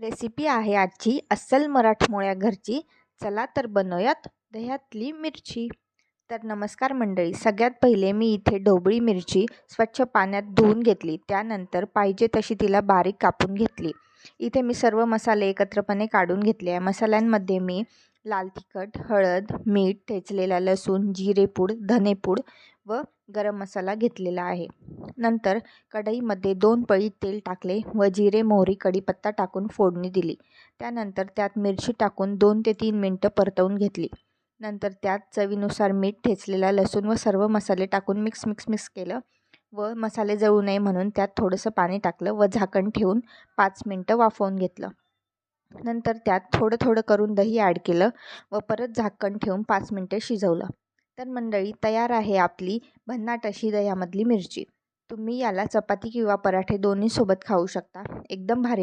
Recipe आहे आजची अस्सल मराठमोळ्या घरची. चला तर बनवूयात दह्यातली मिरची. तर नमस्कार मंडळी, सगळ्यात पहिले मी इथे ढोबळी मिरची स्वच्छ पाण्यात धुवून घेतली. त्यानंतर पाहिजे तशी तिला बारीक कापून घेतली. इथे मी सर्व मसाले एकत्रपणे काढून घेतले आहे. मसाल्यांमध्ये मी लाल तिखट, हळद, मीठ, ठेचलेला लसूण, जिरेपूड, धनेपूड व गरम मसाला घेतलेला आहे. नंतर कढईमध्ये 2 पळी तेल टाकले व जिरे, मोहरी, कढीपत्ता टाकून फोडणी दिली. त्यानंतर त्यात मिरची टाकून 2 ते 3 मिनटं परतवून घेतली. नंतर त्यात चवीनुसार मीठ, ठेचलेला लसूण व सर्व मसाले टाकून मिक्स केलं व मसाले जळू नये म्हणून त्यात थोडंसं पाणी टाकलं व झाकण ठेवून 5 मिनटं वाफवून घेतलं. नंतर त्यात थोडं करून दही ॲड केलं व परत झाकण ठेवून 5 मिनटं शिजवलं. तर मंडळी, तयार आहे आपली भन्नाट अशी दह्यामधली मिरची. तुम्ही याला चपाती किंवा पराठे दोन्हीसोबत खाऊ शकता. एकदम भारी